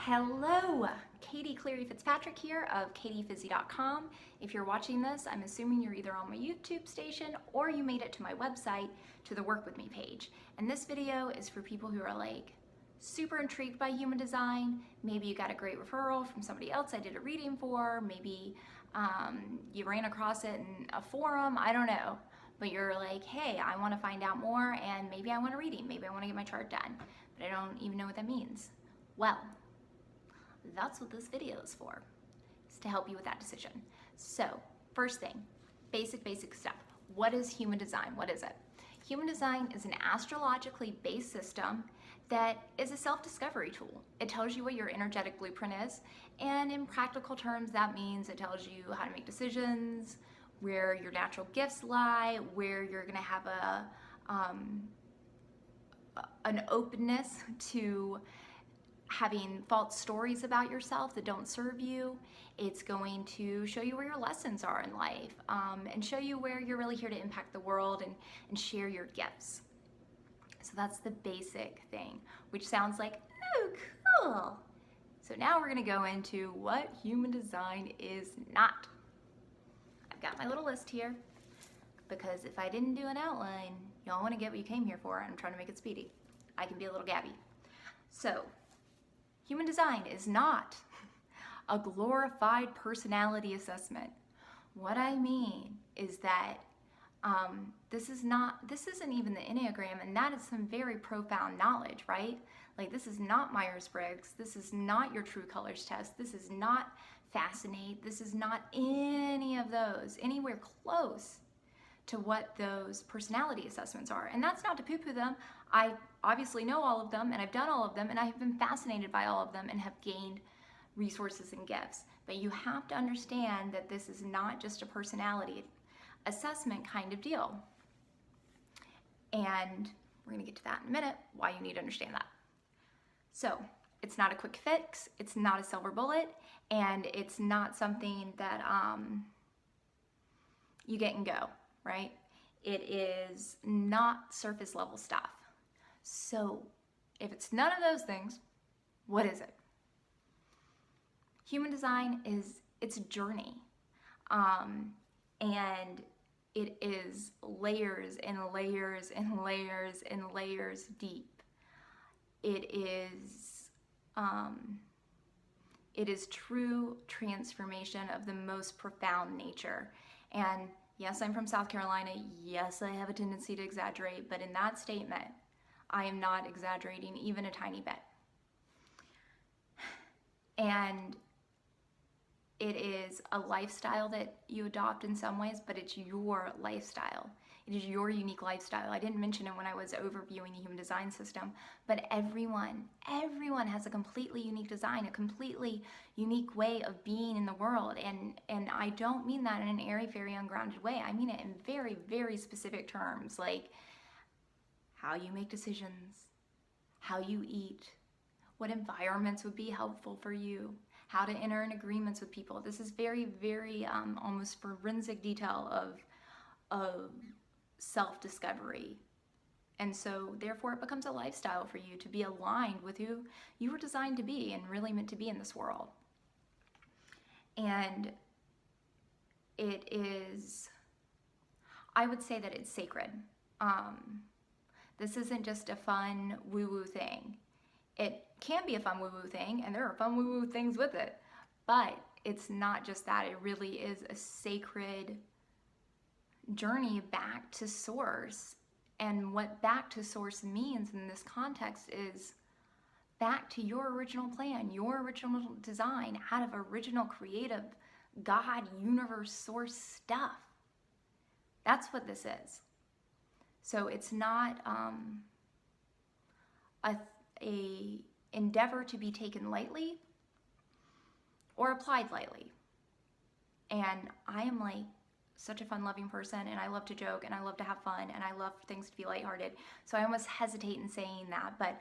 Hello, Katie Cleary Fitzpatrick here of katiefizzy.com. If you're watching this, I'm assuming you're either on my YouTube station or you made it to my website to the Work With Me page. And this video is for people who are like super intrigued by human design. Maybe you got a great referral from somebody else I did a reading for. Maybe you ran across it in a forum, I don't know. But you're like, hey, I want to find out more and maybe I want a reading. Maybe I want to get my chart done, but I don't even know what that means. Well, that's what this video is for, is to help you with that decision. So first thing, basic stuff. What is human design? What is it? Human design is an astrologically based system that is a self-discovery tool. It tells you what your energetic blueprint is, and in practical terms, that means it tells you how to make decisions, where your natural gifts lie, where you're gonna have an openness to having false stories about yourself that don't serve you. It's going to show you where your lessons are in life, and show you where you're really here to impact the world and share your gifts. So that's the basic thing, which sounds like, oh, cool. So now we're gonna go into what human design is not. I've got my little list here, because if I didn't do an outline, y'all wanna get what you came here for, and I'm trying to make it speedy. I can be a little gabby. So, human design is not a glorified personality assessment. What I mean is that this isn't even the Enneagram, and that is some very profound knowledge, right? Like, this is not Myers-Briggs, this is not your True Colors test, this is not Fascinate, this is not any of those, anywhere close to what those personality assessments are. And that's not to poo-poo them. I obviously know all of them, and I've done all of them, and I've been fascinated by all of them and have gained resources and gifts. But you have to understand that this is not just a personality assessment kind of deal. And we're gonna get to that in a minute, why you need to understand that. So, it's not a quick fix, it's not a silver bullet, and it's not something that you get and go, right? It is not surface level stuff. So if it's none of those things, what is it? Human design it's a journey. And it is layers and layers and layers and layers deep. It is true transformation of the most profound nature. And yes, I'm from South Carolina. Yes, I have a tendency to exaggerate, but in that statement, I am not exaggerating even a tiny bit. And it is a lifestyle that you adopt in some ways, but it's your lifestyle. It is your unique lifestyle. I didn't mention it when I was overviewing the human design system, but everyone has a completely unique design, a completely unique way of being in the world. And I don't mean that in an airy-fairy, ungrounded way. I mean it in very, very specific terms, like how you make decisions, how you eat, what environments would be helpful for you, how to enter in agreements with people. This is very, very almost forensic detail of self-discovery. And so therefore it becomes a lifestyle for you to be aligned with who you were designed to be and really meant to be in this world. And it is, I would say that it's sacred. This isn't just a fun woo-woo thing. It can be a fun woo-woo thing, and there are fun woo-woo things with it, but it's not just that. It really is a sacred journey back to source. And what back to source means in this context is back to your original plan, your original design, out of original creative God, universe, source stuff. That's what this is. So it's not a endeavor to be taken lightly or applied lightly. And I am like such a fun-loving person, and I love to joke, and I love to have fun, and I love things to be lighthearted. So I almost hesitate in saying that, but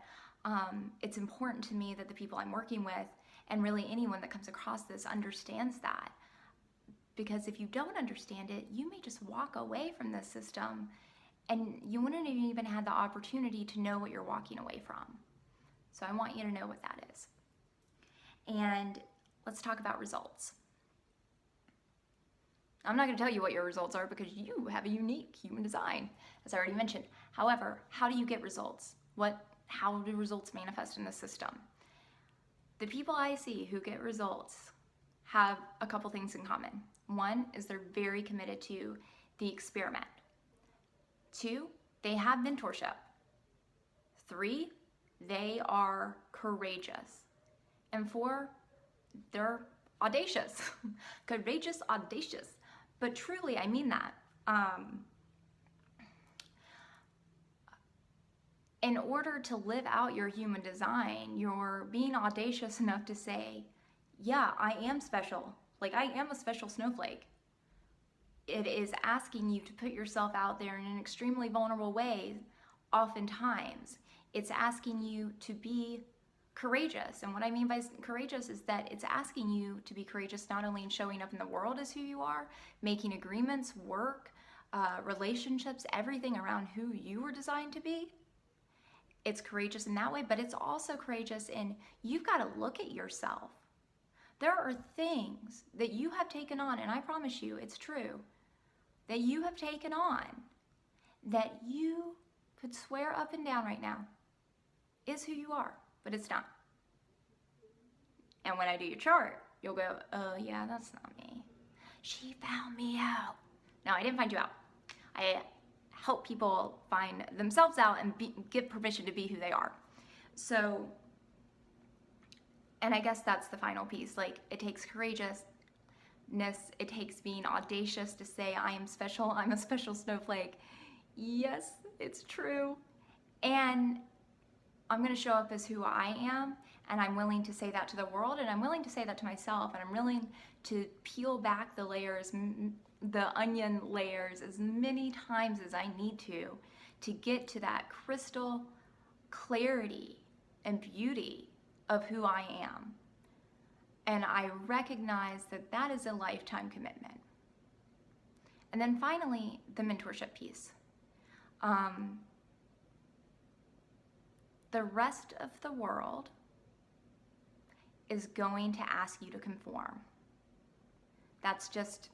it's important to me that the people I'm working with, and really anyone that comes across this, understands that. Because if you don't understand it, you may just walk away from this system, and you wouldn't have even had the opportunity to know what you're walking away from. So I want you to know what that is. And let's talk about results. I'm not going to tell you what your results are because you have a unique human design, as I already mentioned. However, how do you get results? How do results manifest in the system? The people I see who get results have a couple things in common. One is they're very committed to the experiment. 2, they have mentorship. 3, they are courageous. And 4, they're audacious. Courageous, audacious. But truly, I mean that. In order to live out your human design, you're being audacious enough to say, yeah, I am special. Like, I am a special snowflake. It is asking you to put yourself out there in an extremely vulnerable way, oftentimes. It's asking you to be courageous. And what I mean by courageous is that it's asking you to be courageous not only in showing up in the world as who you are, making agreements, work, relationships, everything around who you were designed to be. It's courageous in that way, but it's also courageous in you've got to look at yourself. There are things that you have taken on, and I promise you it's true, that you have taken on that you could swear up and down right now is who you are, but it's not. And when I do your chart, you'll go, oh yeah, that's not me. She found me out. No, I didn't find you out. I help people find themselves out and get permission to be who they are. So, and I guess that's the final piece. Like, it takes courageousness, it takes being audacious to say, I am special, I'm a special snowflake. Yes, it's true. And I'm going to show up as who I am, and I'm willing to say that to the world, and I'm willing to say that to myself, and I'm willing to peel back the layers, the onion layers, as many times as I need to get to that crystal clarity and beauty of who I am. And I recognize that that is a lifetime commitment. And then finally, the mentorship piece. The rest of the world is going to ask you to conform. That's just,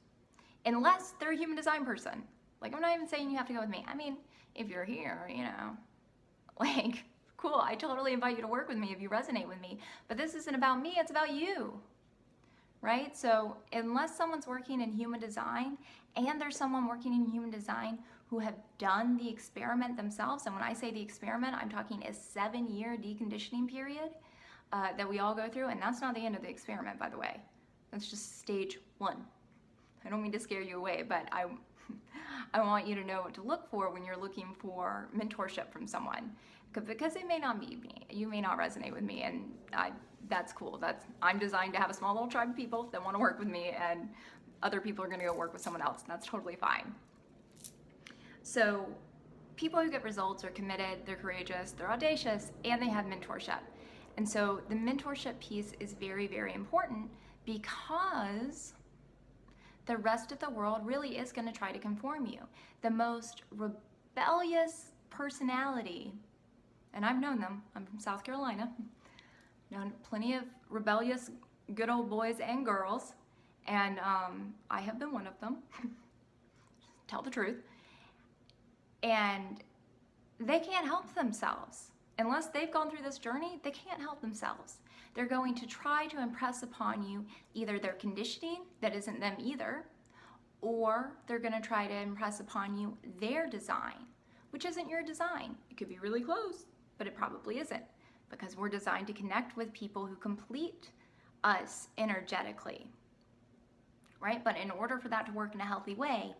unless they're a human design person. Like, I'm not even saying you have to go with me. I mean, if you're here, like, cool, I totally invite you to work with me if you resonate with me. But this isn't about me, it's about you, right? So unless someone's working in human design, and there's someone working in human design who have done the experiment themselves, and when I say the experiment, I'm talking a 7-year deconditioning period that we all go through, and that's not the end of the experiment, by the way. That's just stage 1. I don't mean to scare you away, but I want you to know what to look for when you're looking for mentorship from someone, because it may not be me. You may not resonate with me, and that's cool. I'm designed to have a small little tribe of people that want to work with me, and other people are going to go work with someone else, and that's totally fine. So people who get results are committed, they're courageous, they're audacious, and they have mentorship. And so the mentorship piece is very, very important, because the rest of the world really is going to try to conform you. The most rebellious personality, and I've known them, I'm from South Carolina, known plenty of rebellious good old boys and girls, and I have been one of them, tell the truth, and they can't help themselves. Unless they've gone through this journey, they can't help themselves. They're going to try to impress upon you either their conditioning that isn't them either, or they're going to try to impress upon you their design, which isn't your design. It could be really close, but it probably isn't, because we're designed to connect with people who complete us energetically, right? But in order for that to work in a healthy way,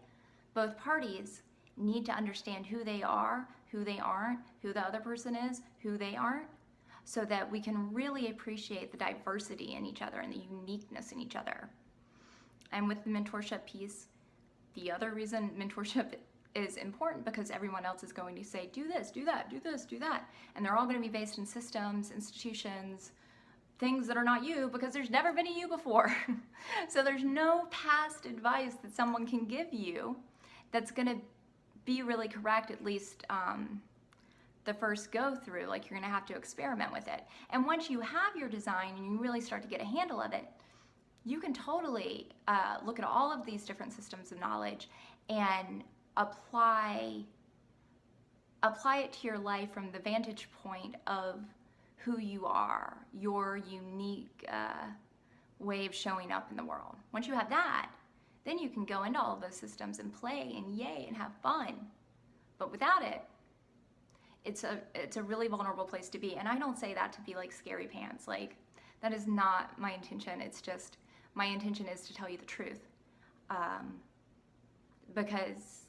both parties need to understand who they are, who they aren't, who the other person is, who they aren't, so that we can really appreciate the diversity in each other and the uniqueness in each other. And with the mentorship piece, the other reason mentorship is important, because everyone else is going to say, do this, do that, do this, do that. And they're all going to be based in systems, institutions, things that are not you, because there's never been a you before. So there's no past advice that someone can give you that's going to be really correct, at least the first go through. Like, you're gonna have to experiment with it. And once you have your design and you really start to get a handle of it, you can totally look at all of these different systems of knowledge and apply it to your life from the vantage point of who you are, your unique way of showing up in the world. Once you have that, then you can go into all of those systems and play and yay and have fun. But without it, it's a really vulnerable place to be. And I don't say that to be like scary pants. Like, that is not my intention. It's just, my intention is to tell you the truth. Because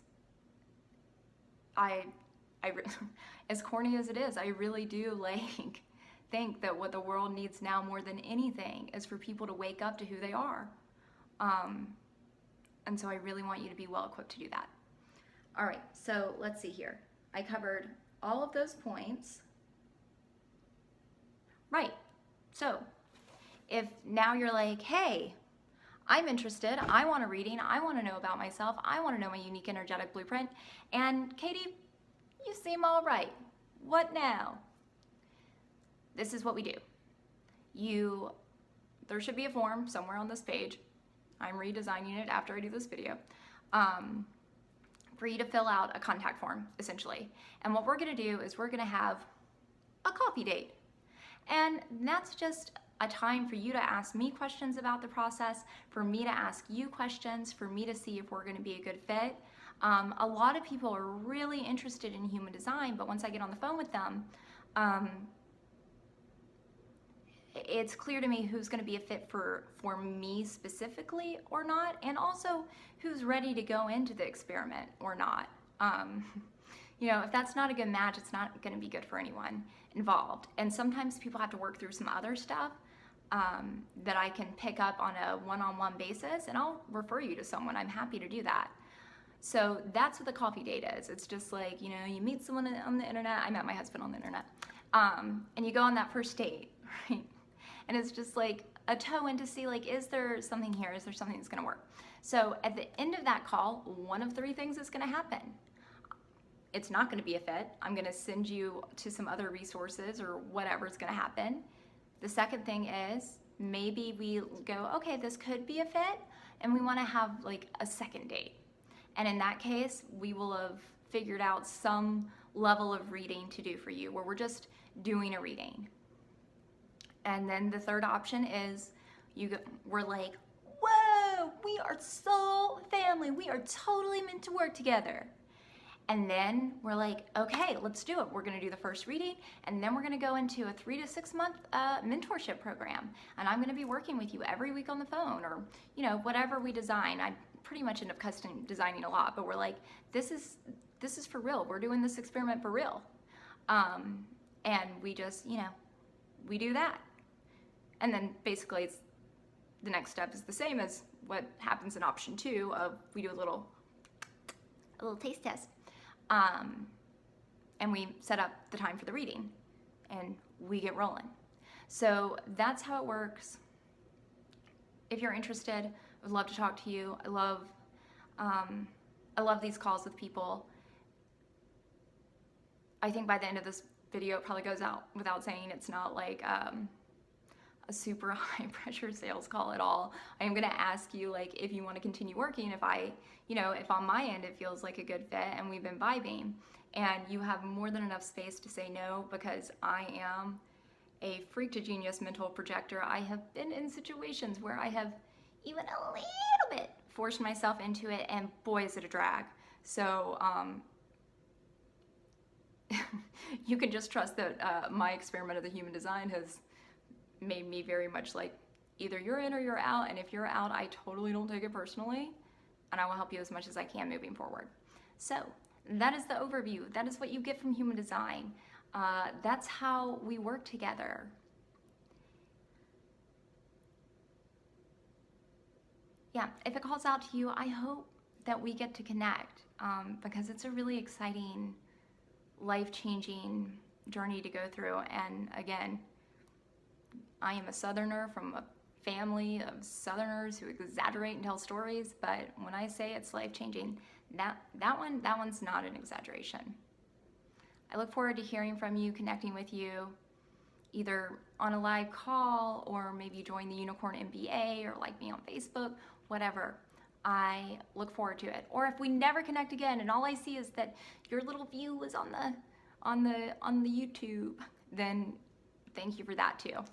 as corny as it is, I really do like think that what the world needs now more than anything is for people to wake up to who they are. And so I really want you to be well equipped to do that. All right, so let's see here. I covered all of those points. Right, so if now you're like, hey, I'm interested, I want a reading, I want to know about myself, I want to know my unique energetic blueprint, and Katie, you seem all right. What now? This is what we do. There should be a form somewhere on this page. I'm redesigning it after I do this video. For you to fill out a contact form, essentially. And what we're gonna do is we're gonna have a coffee date. And that's just a time for you to ask me questions about the process, for me to ask you questions, for me to see if we're gonna be a good fit. A lot of people are really interested in human design, but once I get on the phone with them, it's clear to me who's going to be a fit for me specifically or not, and also who's ready to go into the experiment or not. If that's not a good match, it's not going to be good for anyone involved. And sometimes people have to work through some other stuff that I can pick up on a one-on-one basis, and I'll refer you to someone. I'm happy to do that. So that's what the coffee date is. It's just like, you meet someone on the internet. I met my husband on the internet. And you go on that first date, right? And it's just like a toe in to see, like, is there something here? Is there something that's gonna work? So at the end of that call, one of three things is gonna happen. It's not gonna be a fit. I'm gonna send you to some other resources or whatever's gonna happen. The second thing is maybe we go, okay, this could be a fit, and we wanna have like a second date. And in that case, we will have figured out some level of reading to do for you, where we're just doing a reading. And then the third option is we're like, whoa, we are soul family. We are totally meant to work together. And then we're like, okay, let's do it. We're gonna do the first reading, and then we're gonna go into a 3 to 6 month mentorship program. And I'm gonna be working with you every week on the phone, or whatever we design. I pretty much end up custom designing a lot, but we're like, this is for real. We're doing this experiment for real. And we just, we do that. And then basically the next step is the same as what happens in option 2 of we do a little taste test. And we set up the time for the reading and we get rolling. So that's how it works. If you're interested, I would love to talk to you. I love these calls with people. I think by the end of this video, it probably goes out without saying it's not like a super high pressure sales call at all. I am gonna ask you, like, if you wanna continue working, if on my end it feels like a good fit and we've been vibing, and you have more than enough space to say no, because I am a freak to genius mental projector. I have been in situations where I have even a little bit forced myself into it, and boy, is it a drag. So you can just trust that my experiment of the human design has made me very much like, either you're in or you're out, and if you're out, I totally don't take it personally, and I will help you as much as I can moving forward. So that is the overview. That is what you get from human design. That's how we work together. Yeah, if it calls out to you, I hope that we get to connect, because it's a really exciting, life-changing journey to go through. And again, I am a Southerner from a family of Southerners who exaggerate and tell stories, but when I say it's life-changing, that one's not an exaggeration. I look forward to hearing from you, connecting with you, either on a live call or maybe join the Unicorn MBA or like me on Facebook, whatever. I look forward to it. Or if we never connect again and all I see is that your little view was on the YouTube, then thank you for that too.